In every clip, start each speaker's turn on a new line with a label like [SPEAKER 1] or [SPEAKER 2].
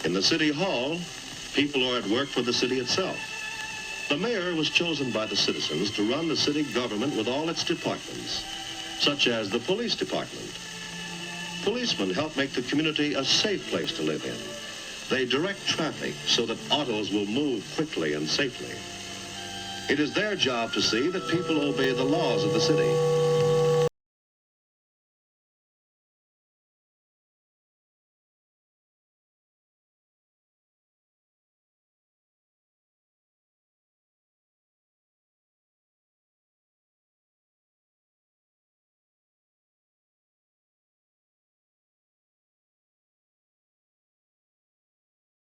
[SPEAKER 1] In the city hall, people are at work for the city itself. The mayor was chosen by the citizens to run the city government with all its departments, such as the police department. Policemen help make the community a safe place to live in. They direct traffic so that autos will move quickly and safely. It is their job to see that people obey the laws of the city.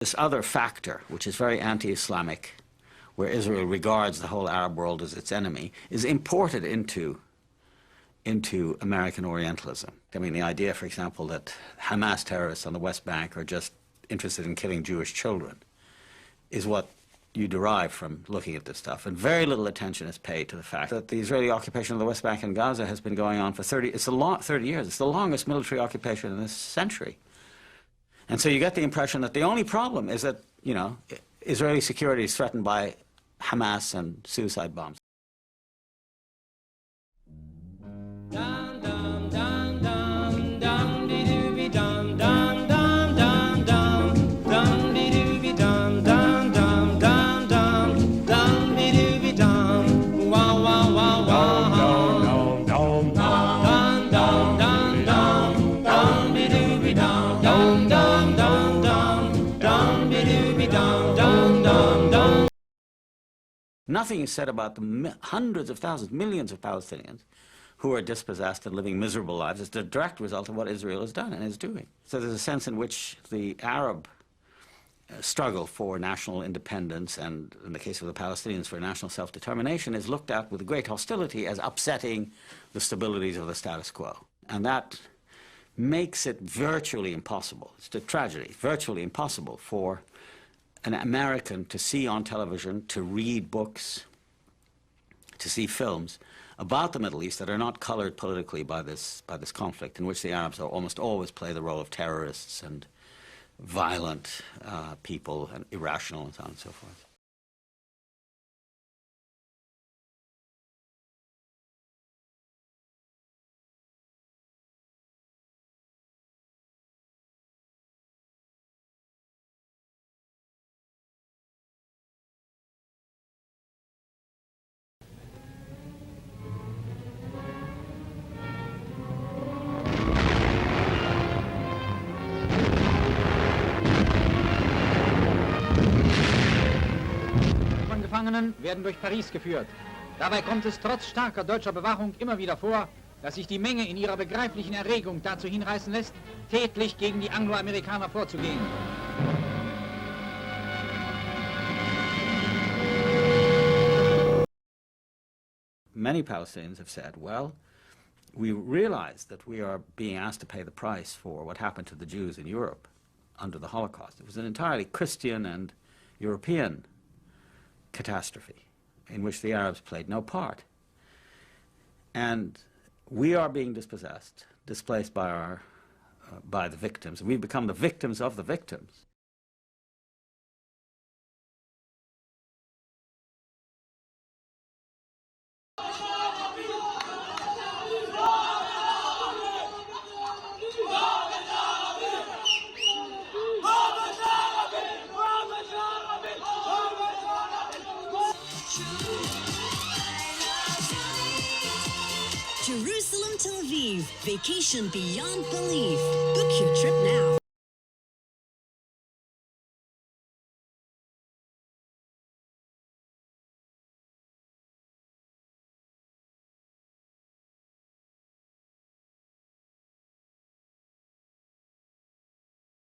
[SPEAKER 2] This other factor, which is very anti-Islamic, where Israel regards the whole Arab world as its enemy, is imported into American Orientalism. I mean, the idea, for example, that Hamas terrorists on the West Bank are just interested in killing Jewish children is what you derive from looking at this stuff. And very little attention is paid to the fact that the Israeli occupation of the West Bank and Gaza has been going on for 30 years. It's the longest military occupation in this century. And so you get the impression that the only problem is that, you know, Israeli security is threatened by Hamas and suicide bombs. Nothing is said about the hundreds of thousands, millions of Palestinians who are dispossessed and living miserable lives. It's the direct result of what Israel has done and is doing. So there's a sense in which the Arab struggle for national independence, and in the case of the Palestinians for national self-determination, is looked at with great hostility as upsetting the stabilities of the status quo. And that makes it virtually impossible, it's a tragedy, virtually impossible for an American to see on television, to read books, to see films about the Middle East that are not colored politically by this conflict, in which the Arabs almost always play the role of terrorists and violent people and irrational and so on and so forth.
[SPEAKER 3] Gefangenen werden durch Paris geführt. Dabei kommt es trotz starker deutscher Bewachung immer wieder vor, dass sich die Menge in ihrer begreiflichen Erregung dazu hinreißen lässt, tätlich gegen die Angloamerikaner vorzugehen.
[SPEAKER 2] Many Palestinians have said, well, we realize that we are being asked to pay the price for what happened to the Jews in Europe under the Holocaust. It was an entirely Christian and European catastrophe in which the Arabs played no part. And we are being dispossessed, displaced by the victims. We've become the victims of the victims.
[SPEAKER 4] Jerusalem, Tel Aviv, vacation beyond belief. Book your trip now.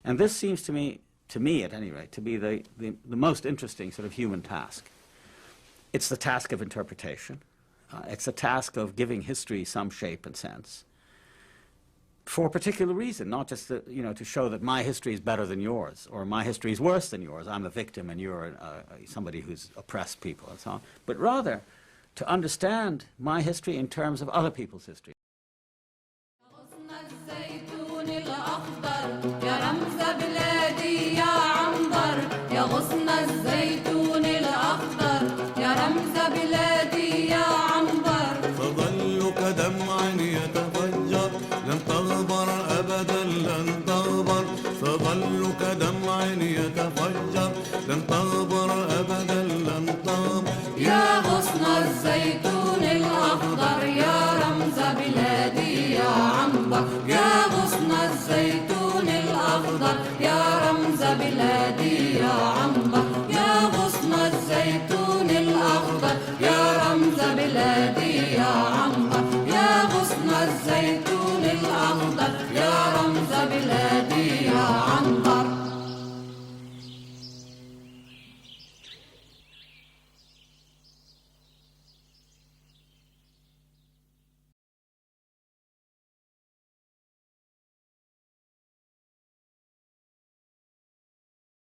[SPEAKER 2] And this seems to me at any rate, to be the most interesting sort of human task. It's the task of interpretation. It's a task of giving history some shape and sense for a particular reason, not just to, to show that my history is better than yours, or my history is worse than yours. I'm a victim and you're somebody who's oppressed people and so on. But rather, to understand my history in terms of other people's history.
[SPEAKER 5] يا كدمع يتفجر لن تغبر أبدا لن تغبر.
[SPEAKER 6] يا غصن الزيتون الأخضر يا رمز بلادي يا عنبر. يا غصن الزيتون الأخضر يا رمز بلادي